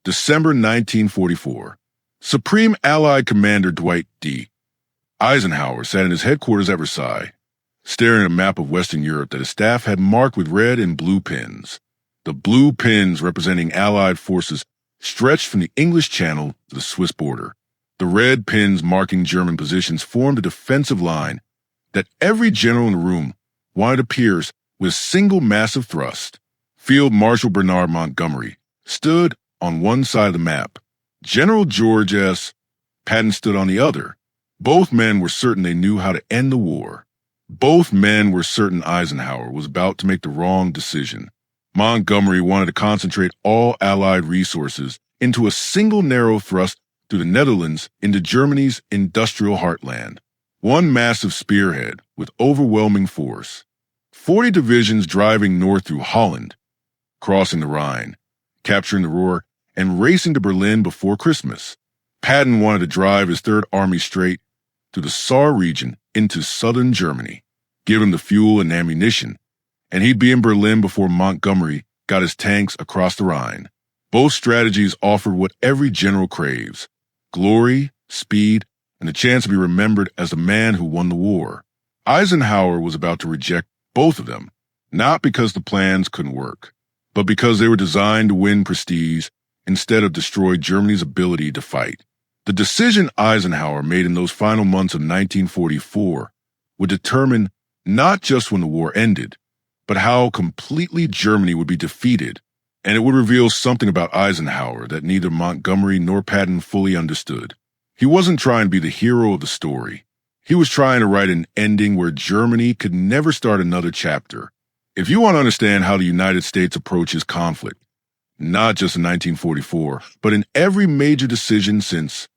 December 1944. Supreme Allied Commander Dwight D. Eisenhower sat in his headquarters at Versailles, staring at a map of Western Europe that his staff had marked with red and blue pins. The blue pins representing Allied forces stretched from the English Channel to the Swiss border. The red pins marking German positions formed a defensive line that every general in the room wanted to pierce with a single massive thrust. Field Marshal Bernard Montgomery stood on one side of the map. General George S. Patton stood on the other. Both men were certain they knew how to end the war. Both men were certain Eisenhower was about to make the wrong decision. Montgomery wanted to concentrate all Allied resources into a single narrow thrust through the Netherlands into Germany's industrial heartland. One massive spearhead with overwhelming force. 40 divisions driving north through Holland, crossing the Rhine, capturing the Ruhr, and racing to Berlin before Christmas. Patton wanted to drive his Third Army straight through the Saar region into southern Germany, give him the fuel and ammunition, and he'd be in Berlin before Montgomery got his tanks across the Rhine. Both strategies offered what every general craves: glory, speed, and the chance to be remembered as the man who won the war. Eisenhower was about to reject both of them, not because the plans couldn't work, but because they were designed to win prestige instead of destroy Germany's ability to fight. The decision Eisenhower made in those final months of 1944 would determine not just when the war ended, but how completely Germany would be defeated, and it would reveal something about Eisenhower that neither Montgomery nor Patton fully understood. He wasn't trying to be the hero of the story. He was trying to write an ending where Germany could never start another chapter. If you want to understand how the United States approaches conflict, not just in 1944, but in every major decision since,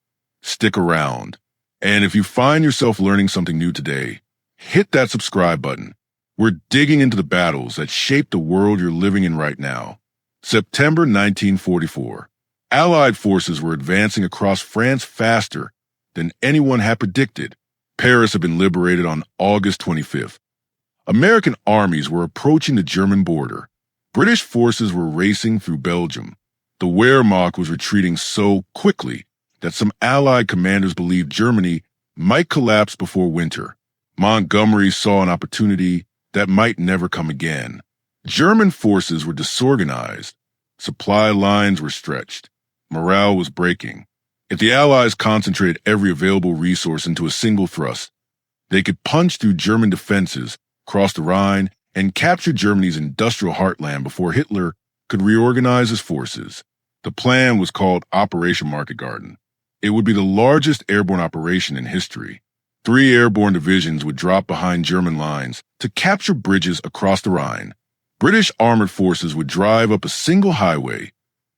stick around. And if you find yourself learning something new today, hit that subscribe button. We're digging into the battles that shape the world you're living in right now. September 1944. Allied forces were advancing across France faster than anyone had predicted. Paris had been liberated on August 25th. American armies were approaching the German border. British forces were racing through Belgium. The Wehrmacht was retreating so quickly that some Allied commanders believed Germany might collapse before winter. Montgomery saw an opportunity that might never come again. German forces were disorganized. Supply lines were stretched. Morale was breaking. If the Allies concentrated every available resource into a single thrust, they could punch through German defenses, cross the Rhine, and capture Germany's industrial heartland before Hitler could reorganize his forces. The plan was called Operation Market Garden. It would be the largest airborne operation in history. 3 airborne divisions would drop behind German lines to capture bridges across the Rhine. British armored forces would drive up a single highway,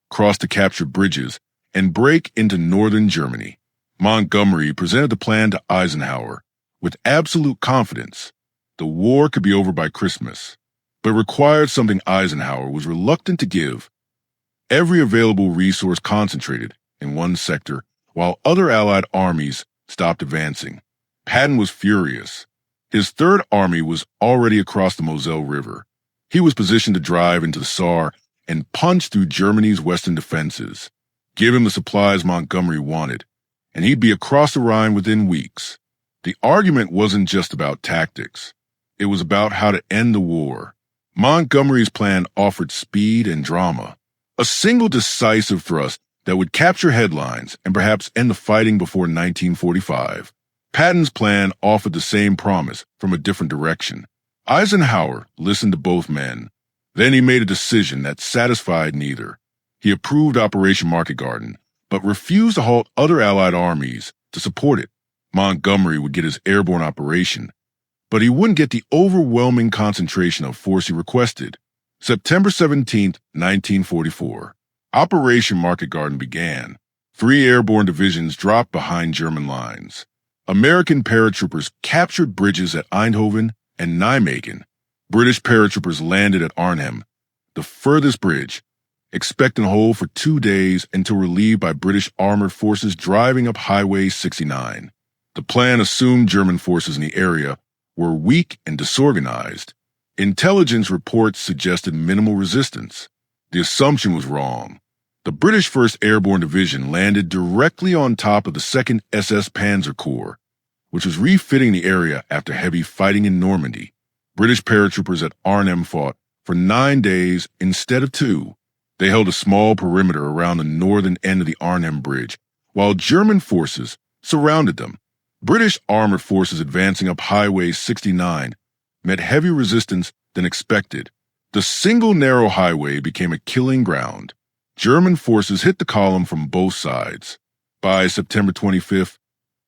cross the captured bridges, and break into northern Germany. Montgomery presented the plan to Eisenhower with absolute confidence. The war could be over by Christmas, but it required something Eisenhower was reluctant to give. Every available resource concentrated in one sector, while other Allied armies stopped advancing. Patton was furious. His Third Army was already across the Moselle River. He was positioned to drive into the Saar and punch through Germany's western defenses. Give him the supplies Montgomery wanted, and he'd be across the Rhine within weeks. The argument wasn't just about tactics. It was about how to end the war. Montgomery's plan offered speed and drama. A single decisive thrust that would capture headlines and perhaps end the fighting before 1945. Patton's plan offered the same promise from a different direction. Eisenhower listened to both men. Then he made a decision that satisfied neither. He approved Operation Market Garden, but refused to halt other Allied armies to support it. Montgomery would get his airborne operation, but he wouldn't get the overwhelming concentration of force he requested. September 17, 1944. Operation Market Garden began. 3 airborne divisions dropped behind German lines. American paratroopers captured bridges at Eindhoven and Nijmegen. British paratroopers landed at Arnhem, the furthest bridge, expecting to hold for 2 days until relieved by British armored forces driving up Highway 69. The plan assumed German forces in the area were weak and disorganized. Intelligence reports suggested minimal resistance. The assumption was wrong. The British 1st Airborne Division landed directly on top of the 2nd SS Panzer Corps, which was refitting the area after heavy fighting in Normandy. British paratroopers at Arnhem fought for 9 days instead of 2. They held a small perimeter around the northern end of the Arnhem Bridge, while German forces surrounded them. British armored forces advancing up Highway 69 met heavy resistance than expected. The single narrow highway became a killing ground. German forces hit the column from both sides. By September 25th,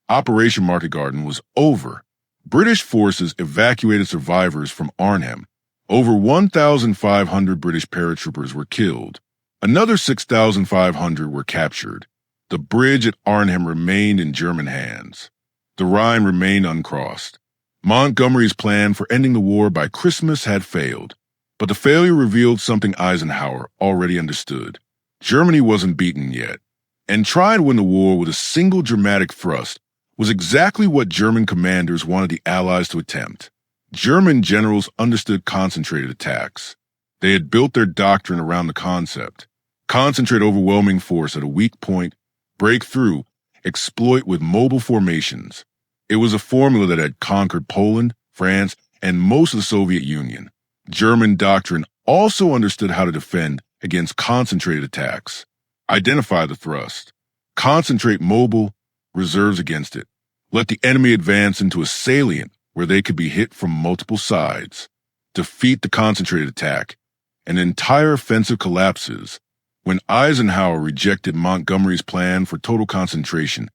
Operation Market Garden was over. British forces evacuated survivors from Arnhem. Over 1,500 British paratroopers were killed. Another 6,500 were captured. The bridge at Arnhem remained in German hands. The Rhine remained uncrossed. Montgomery's plan for ending the war by Christmas had failed, but the failure revealed something Eisenhower already understood. Germany wasn't beaten yet, and trying to win the war with a single dramatic thrust was exactly what German commanders wanted the Allies to attempt. German generals understood concentrated attacks. They had built their doctrine around the concept. Concentrate overwhelming force at a weak point, break through, exploit with mobile formations. It was a formula that had conquered Poland, France, and most of the Soviet Union. German doctrine also understood how to defend against concentrated attacks. Identify the thrust. Concentrate mobile reserves against it. Let the enemy advance into a salient where they could be hit from multiple sides. Defeat the concentrated attack. An entire offensive collapses. When Eisenhower rejected Montgomery's plan for total concentration,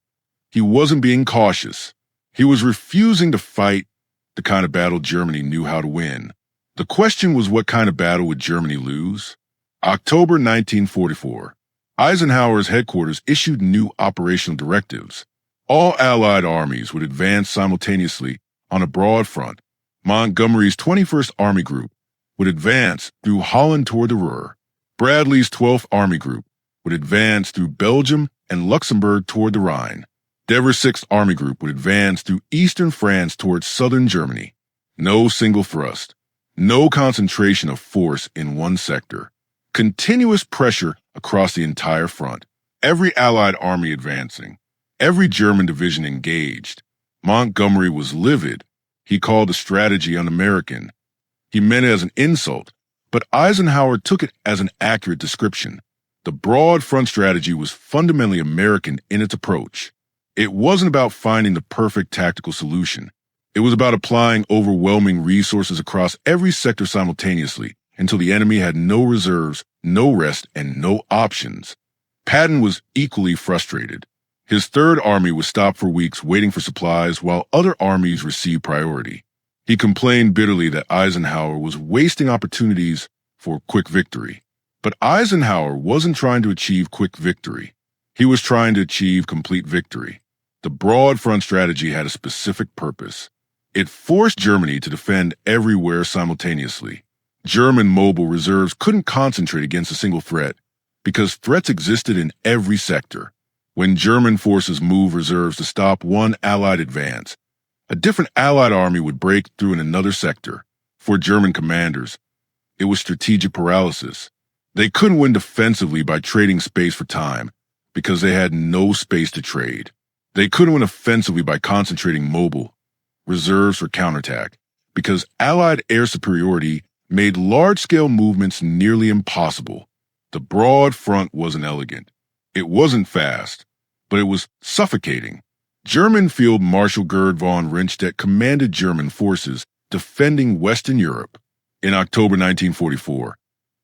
he wasn't being cautious. He was refusing to fight the kind of battle Germany knew how to win. The question was, what kind of battle would Germany lose? October 1944. Eisenhower's headquarters issued new operational directives. All Allied armies would advance simultaneously on a broad front. Montgomery's 21st Army Group would advance through Holland toward the Ruhr. Bradley's 12th Army Group would advance through Belgium and Luxembourg toward the Rhine. Devers' 6th Army Group would advance through eastern France towards southern Germany. No single thrust. No concentration of force in one sector. Continuous pressure across the entire front. Every Allied army advancing. Every German division engaged. Montgomery was livid. He called the strategy un-American. He meant it as an insult, but Eisenhower took it as an accurate description. The broad front strategy was fundamentally American in its approach. It wasn't about finding the perfect tactical solution. It was about applying overwhelming resources across every sector simultaneously until the enemy had no reserves, no rest, and no options. Patton was equally frustrated. His Third Army was stopped for weeks waiting for supplies while other armies received priority. He complained bitterly that Eisenhower was wasting opportunities for quick victory. But Eisenhower wasn't trying to achieve quick victory. He was trying to achieve complete victory. The broad front strategy had a specific purpose. It forced Germany to defend everywhere simultaneously. German mobile reserves couldn't concentrate against a single threat because threats existed in every sector. When German forces moved reserves to stop one Allied advance, a different Allied army would break through in another sector. For German commanders, it was strategic paralysis. They couldn't win defensively by trading space for time because they had no space to trade. They couldn't win offensively by concentrating mobile reserves for counterattack because Allied air superiority made large-scale movements nearly impossible. The broad front wasn't elegant. It wasn't fast, but it was suffocating. German Field Marshal Gerd von Rundstedt commanded German forces defending Western Europe. In October 1944,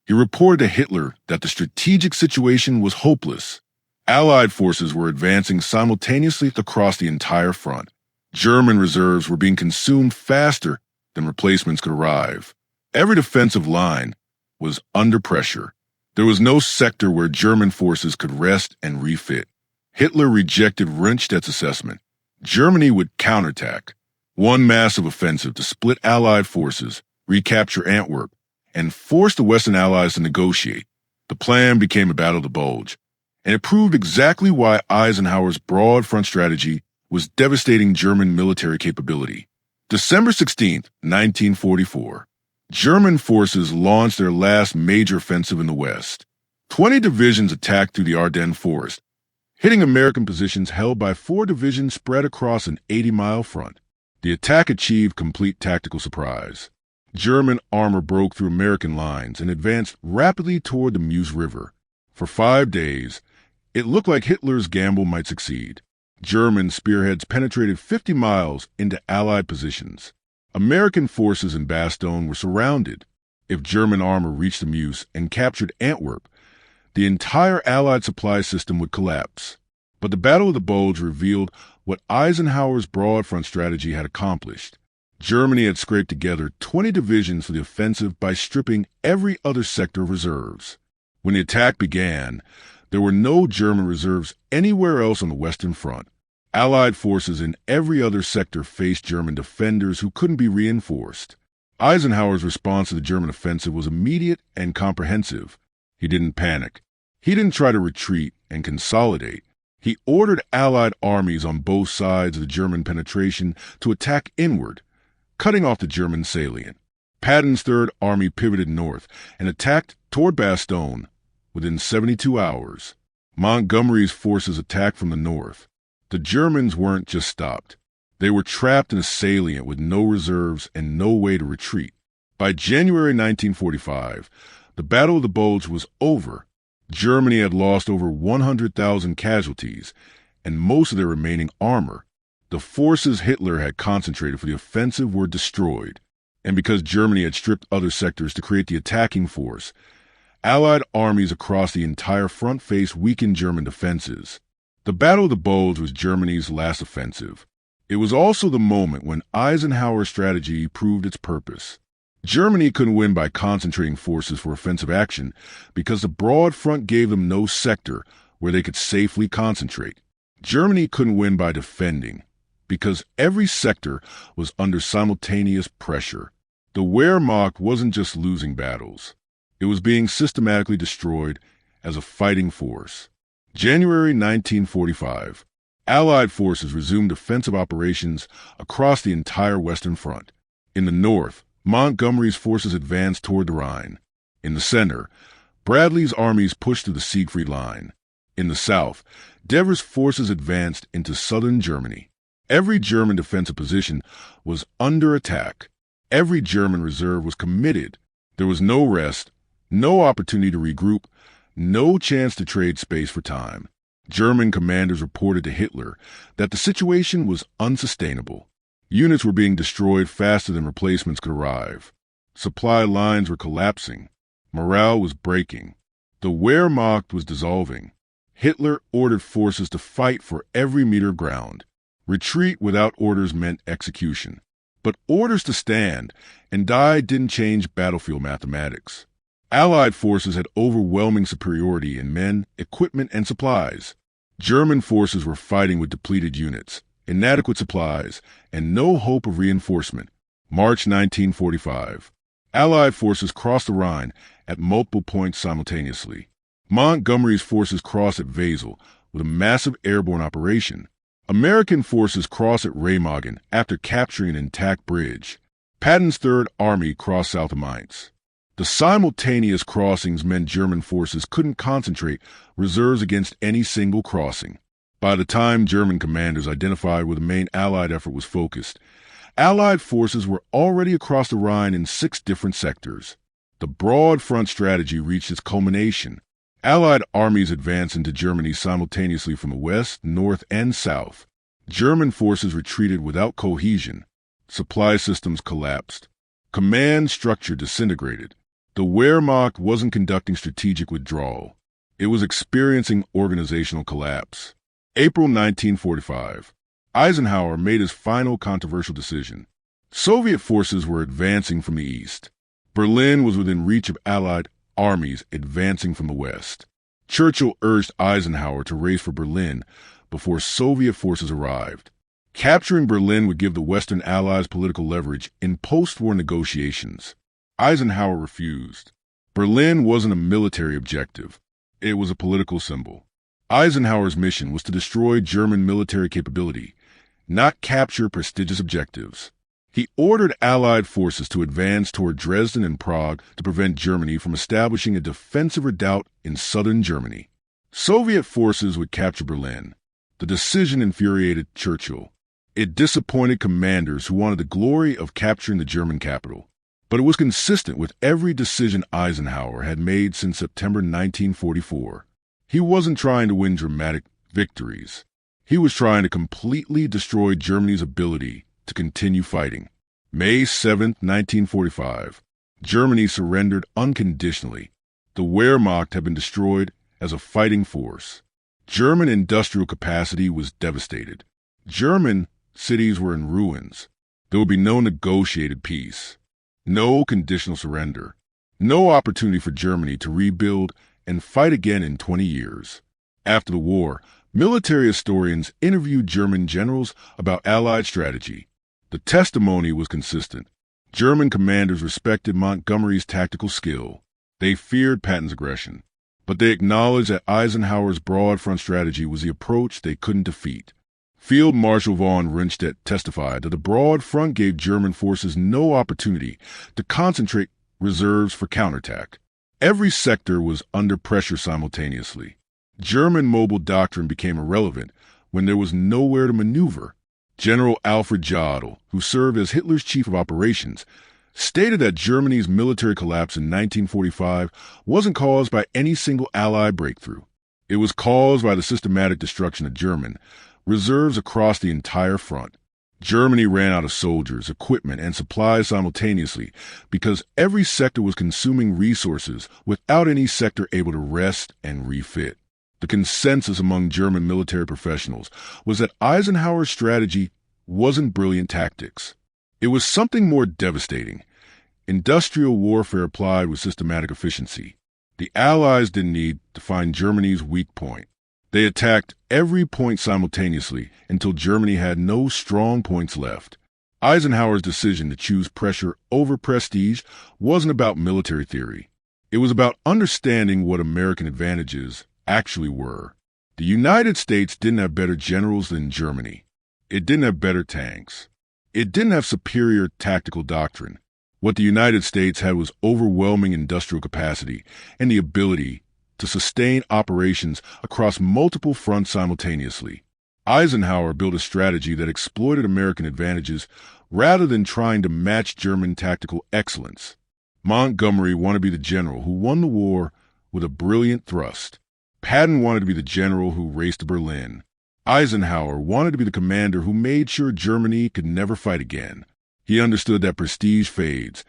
he reported to Hitler that the strategic situation was hopeless. Allied forces were advancing simultaneously across the entire front. German reserves were being consumed faster than replacements could arrive. Every defensive line was under pressure. There was no sector where German forces could rest and refit. Hitler rejected Rundstedt's assessment. Germany would counterattack. One massive offensive to split Allied forces, recapture Antwerp, and force the Western Allies to negotiate. The plan became a battle of the bulge, and it proved exactly why Eisenhower's broad front strategy was devastating German military capability. December 16, 1944. German forces launched their last major offensive in the West. 20 divisions attacked through the Ardennes forest, hitting American positions held by 4 divisions spread across an 80-mile front. The attack achieved complete tactical surprise. German armor broke through American lines and advanced rapidly toward the Meuse River. For 5 days, it looked like Hitler's gamble might succeed. German spearheads penetrated 50 miles into Allied positions. American forces in Bastogne were surrounded. If German armor reached the Meuse and captured Antwerp, the entire Allied supply system would collapse. But the Battle of the Bulge revealed what Eisenhower's broad front strategy had accomplished. Germany had scraped together 20 divisions for the offensive by stripping every other sector of reserves. When the attack began, there were no German reserves anywhere else on the Western Front. Allied forces in every other sector faced German defenders who couldn't be reinforced. Eisenhower's response to the German offensive was immediate and comprehensive. He didn't panic. He didn't try to retreat and consolidate. He ordered Allied armies on both sides of the German penetration to attack inward, cutting off the German salient. Patton's Third Army pivoted north and attacked toward Bastogne. Within 72 hours, Montgomery's forces attacked from the north. The Germans weren't just stopped. They were trapped in a salient with no reserves and no way to retreat. By January 1945, the Battle of the Bulge was over. Germany had lost over 100,000 casualties and most of their remaining armor. The forces Hitler had concentrated for the offensive were destroyed, and because Germany had stripped other sectors to create the attacking force, Allied armies across the entire front faced weakened German defenses. The Battle of the Bulge was Germany's last offensive. It was also the moment when Eisenhower's strategy proved its purpose. Germany couldn't win by concentrating forces for offensive action because the broad front gave them no sector where they could safely concentrate. Germany couldn't win by defending because every sector was under simultaneous pressure. The Wehrmacht wasn't just losing battles. It was being systematically destroyed as a fighting force. January 1945, Allied forces resumed offensive operations across the entire Western Front. In the north, Montgomery's forces advanced toward the Rhine. In the center, Bradley's armies pushed through the Siegfried Line. In the south, Devers' forces advanced into southern Germany. Every German defensive position was under attack. Every German reserve was committed. There was no rest, no opportunity to regroup, no chance to trade space for time. German commanders reported to Hitler that the situation was unsustainable. Units were being destroyed faster than replacements could arrive. Supply lines were collapsing. Morale was breaking. The Wehrmacht was dissolving. Hitler ordered forces to fight for every meter of ground. Retreat without orders meant execution. But orders to stand and die didn't change battlefield mathematics. Allied forces had overwhelming superiority in men, equipment, and supplies. German forces were fighting with depleted units, inadequate supplies, and no hope of reinforcement. March 1945. Allied forces crossed the Rhine at multiple points simultaneously. Montgomery's forces crossed at Wesel with a massive airborne operation. American forces crossed at Remagen after capturing an intact bridge. Patton's Third Army crossed south of Mainz. The simultaneous crossings meant German forces couldn't concentrate reserves against any single crossing. By the time German commanders identified where the main Allied effort was focused, Allied forces were already across the Rhine in 6 different sectors. The broad front strategy reached its culmination. Allied armies advanced into Germany simultaneously from the west, north, and south. German forces retreated without cohesion. Supply systems collapsed. Command structure disintegrated. The Wehrmacht wasn't conducting strategic withdrawal. It was experiencing organizational collapse. April 1945. Eisenhower made his final controversial decision. Soviet forces were advancing from the east. Berlin was within reach of Allied armies advancing from the west. Churchill urged Eisenhower to race for Berlin before Soviet forces arrived. Capturing Berlin would give the Western Allies political leverage in post-war negotiations. Eisenhower refused. Berlin wasn't a military objective. It was a political symbol. Eisenhower's mission was to destroy German military capability, not capture prestigious objectives. He ordered Allied forces to advance toward Dresden and Prague to prevent Germany from establishing a defensive redoubt in southern Germany. Soviet forces would capture Berlin. The decision infuriated Churchill. It disappointed commanders who wanted the glory of capturing the German capital. But it was consistent with every decision Eisenhower had made since September 1944. He wasn't trying to win dramatic victories. He was trying to completely destroy Germany's ability to continue fighting. May 7, 1945. Germany surrendered unconditionally. The Wehrmacht had been destroyed as a fighting force. German industrial capacity was devastated. German cities were in ruins. There would be no negotiated peace, no conditional surrender, no opportunity for Germany to rebuild and fight again in 20 years. After the war, military historians interviewed German generals about Allied strategy. The testimony was consistent. German commanders respected Montgomery's tactical skill. They feared Patton's aggression, but they acknowledged that Eisenhower's broad front strategy was the approach they couldn't defeat. Field Marshal von Rundstedt testified that the broad front gave German forces no opportunity to concentrate reserves for counterattack. Every sector was under pressure simultaneously. German mobile doctrine became irrelevant when there was nowhere to maneuver. General Alfred Jodl, who served as Hitler's chief of operations, stated that Germany's military collapse in 1945 wasn't caused by any single Allied breakthrough. It was caused by the systematic destruction of German reserves across the entire front. Germany ran out of soldiers, equipment, and supplies simultaneously because every sector was consuming resources without any sector able to rest and refit. The consensus among German military professionals was that Eisenhower's strategy wasn't brilliant tactics. It was something more devastating. Industrial warfare applied with systematic efficiency. The Allies didn't need to find Germany's weak point. They attacked every point simultaneously until Germany had no strong points left. Eisenhower's decision to choose pressure over prestige wasn't about military theory. It was about understanding what American advantages actually were. The United States didn't have better generals than Germany. It didn't have better tanks. It didn't have superior tactical doctrine. What the United States had was overwhelming industrial capacity and the ability to sustain operations across multiple fronts simultaneously. Eisenhower built a strategy that exploited American advantages rather than trying to match German tactical excellence. Montgomery wanted to be the general who won the war with a brilliant thrust. Patton wanted to be the general who raced to Berlin. Eisenhower wanted to be the commander who made sure Germany could never fight again. He understood that prestige fades,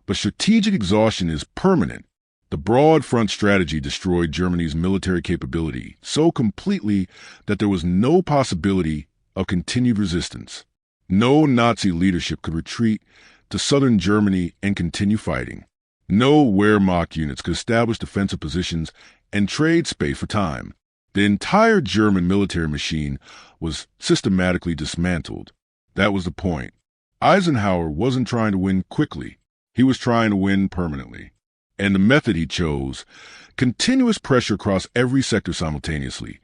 but strategic exhaustion is permanent. The broad front strategy destroyed Germany's military capability so completely that there was no possibility of continued resistance. No Nazi leadership could retreat to southern Germany and continue fighting. No Wehrmacht units could establish defensive positions and trade space for time. The entire German military machine was systematically dismantled. That was the point. Eisenhower wasn't trying to win quickly. He was trying to win permanently. And the method he chose, continuous pressure across every sector simultaneously,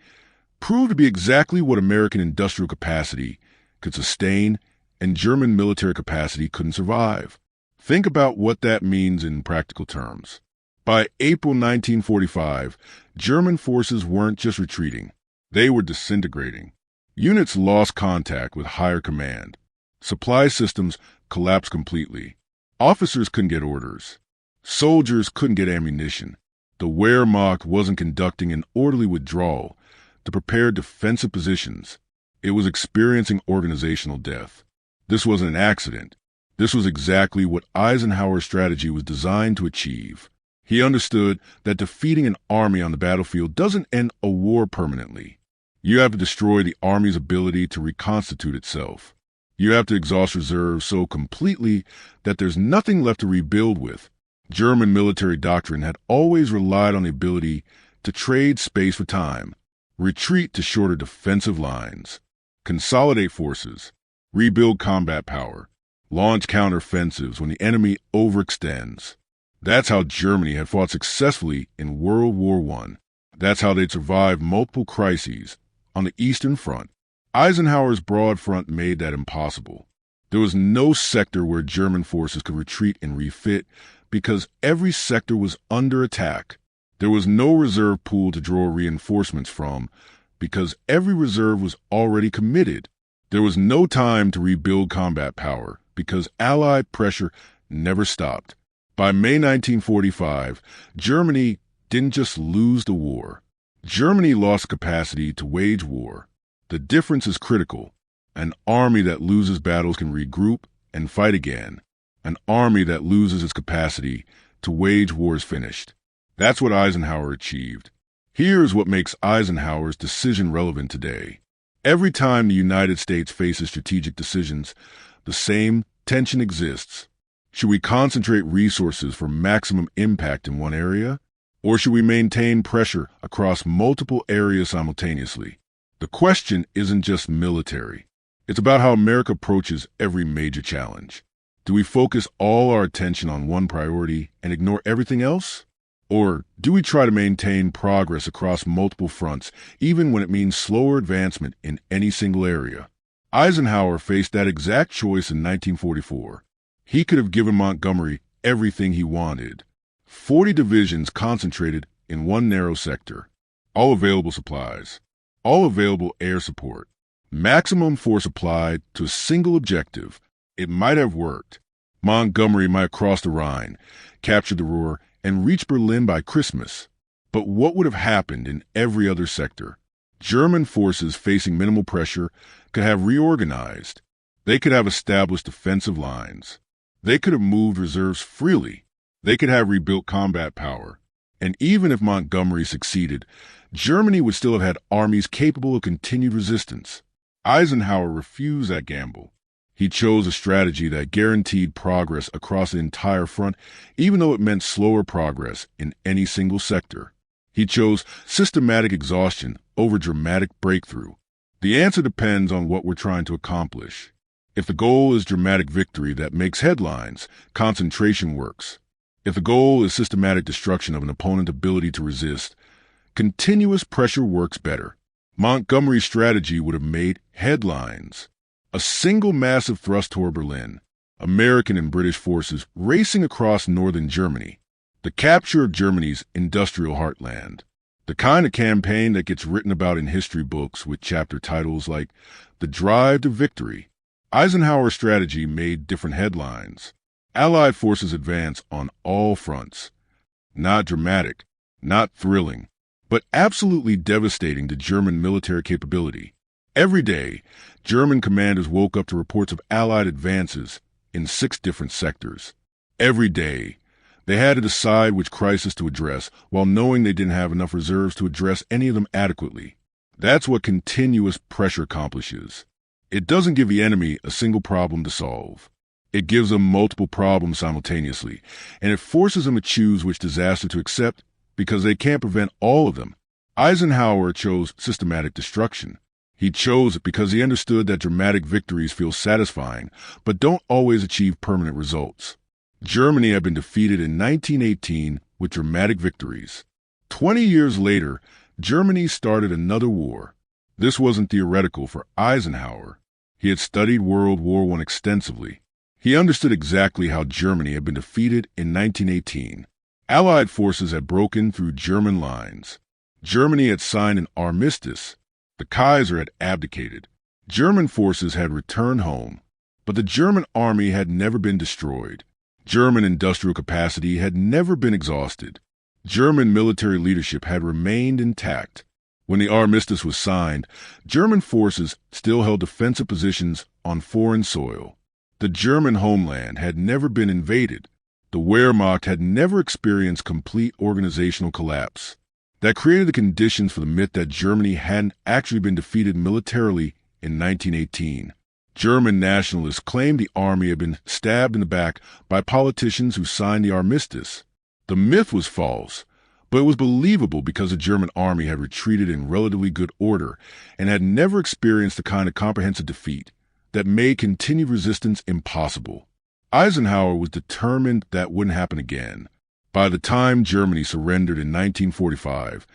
proved to be exactly what American industrial capacity could sustain and German military capacity couldn't survive. Think about what that means in practical terms. By April 1945, German forces weren't just retreating. They were disintegrating. Units lost contact with higher command. Supply systems collapsed completely. Officers couldn't get orders. Soldiers couldn't get ammunition. The Wehrmacht wasn't conducting an orderly withdrawal to prepare defensive positions. It was experiencing organizational death. This wasn't an accident. This was exactly what Eisenhower's strategy was designed to achieve. He understood that defeating an army on the battlefield doesn't end a war permanently. You have to destroy the army's ability to reconstitute itself. You have to exhaust reserves so completely that there's nothing left to rebuild with. German military doctrine had always relied on the ability to trade space for time, retreat to shorter defensive lines, consolidate forces, rebuild combat power, launch counteroffensives when the enemy overextends. That's how Germany had fought successfully in World War I. That's how they'd survived multiple crises on the Eastern Front. Eisenhower's broad front made that impossible. There was no sector where German forces could retreat and refit because every sector was under attack. There was no reserve pool to draw reinforcements from because every reserve was already committed. There was no time to rebuild combat power because Allied pressure never stopped. By May 1945, Germany didn't just lose the war. Germany lost capacity to wage war. The difference is critical. An army that loses battles can regroup and fight again. An army that loses its capacity to wage war is finished. That's what Eisenhower achieved. Here's what makes Eisenhower's decision relevant today. Every time the United States faces strategic decisions, the same tension exists. Should we concentrate resources for maximum impact in one area? Or should we maintain pressure across multiple areas simultaneously? The question isn't just military. It's about how America approaches every major challenge. Do we focus all our attention on one priority and ignore everything else? Or do we try to maintain progress across multiple fronts, even when it means slower advancement in any single area? Eisenhower faced that exact choice in 1944. He could have given Montgomery everything he wanted. 40 divisions concentrated in one narrow sector. All available supplies. All available air support. Maximum force applied to a single objective. It might have worked. Montgomery might have crossed the Rhine, captured the Ruhr, and reached Berlin by Christmas. But what would have happened in every other sector? German forces facing minimal pressure could have reorganized. They could have established defensive lines. They could have moved reserves freely. They could have rebuilt combat power. And even if Montgomery succeeded, Germany would still have had armies capable of continued resistance. Eisenhower refused that gamble. He chose a strategy that guaranteed progress across the entire front, even though it meant slower progress in any single sector. He chose systematic exhaustion over dramatic breakthrough. The answer depends on what we're trying to accomplish. If the goal is dramatic victory that makes headlines, concentration works. If the goal is systematic destruction of an opponent's ability to resist, continuous pressure works better. Montgomery's strategy would have made headlines. A single massive thrust toward Berlin, American and British forces racing across northern Germany, the capture of Germany's industrial heartland, the kind of campaign that gets written about in history books with chapter titles like The Drive to Victory. Eisenhower's strategy made different headlines. Allied forces advance on all fronts. Not dramatic, not thrilling, but absolutely devastating to German military capability. Every day, German commanders woke up to reports of Allied advances in 6 different sectors. Every day, they had to decide which crisis to address while knowing they didn't have enough reserves to address any of them adequately. That's what continuous pressure accomplishes. It doesn't give the enemy a single problem to solve. It gives them multiple problems simultaneously, and it forces them to choose which disaster to accept because they can't prevent all of them. Eisenhower chose systematic destruction. He chose it because he understood that dramatic victories feel satisfying, but don't always achieve permanent results. Germany had been defeated in 1918 with dramatic victories. 20 years later, Germany started another war. This wasn't theoretical for Eisenhower. He had studied World War I extensively. He understood exactly how Germany had been defeated in 1918. Allied forces had broken through German lines. Germany had signed an armistice. The Kaiser had abdicated. German forces had returned home. But the German army had never been destroyed. German industrial capacity had never been exhausted. German military leadership had remained intact. When the armistice was signed, German forces still held defensive positions on foreign soil. The German homeland had never been invaded. The Wehrmacht had never experienced complete organizational collapse. That created the conditions for the myth that Germany hadn't actually been defeated militarily in 1918. German nationalists claimed the army had been stabbed in the back by politicians who signed the armistice. The myth was false, but it was believable because the German army had retreated in relatively good order and had never experienced the kind of comprehensive defeat that made continued resistance impossible. Eisenhower was determined that wouldn't happen again. By the time Germany surrendered in 1945,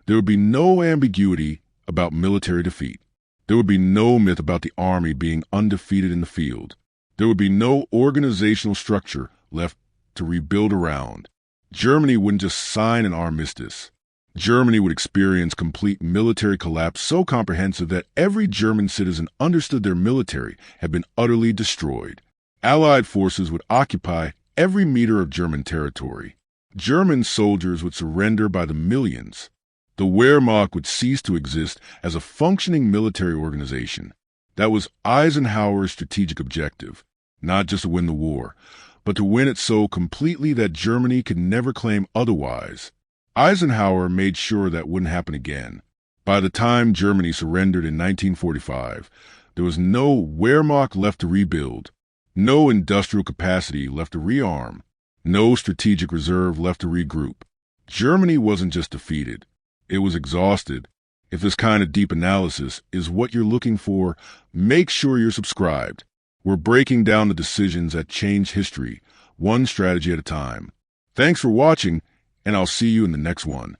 there would be no ambiguity about military defeat. There would be no myth about the army being undefeated in the field. There would be no organizational structure left to rebuild around. Germany wouldn't just sign an armistice. Germany would experience complete military collapse so comprehensive that every German citizen understood their military had been utterly destroyed. Allied forces would occupy every meter of German territory. German soldiers would surrender by the millions. The Wehrmacht would cease to exist as a functioning military organization. That was Eisenhower's strategic objective, not just to win the war, but to win it so completely that Germany could never claim otherwise. Eisenhower made sure that wouldn't happen again. By the time Germany surrendered in 1945, there was no Wehrmacht left to rebuild, no industrial capacity left to rearm, no strategic reserve left to regroup. Germany wasn't just defeated, it was exhausted. If this kind of deep analysis is what you're looking for, make sure you're subscribed. We're breaking down the decisions that changed history, one strategy at a time. Thanks for watching, and I'll see you in the next one.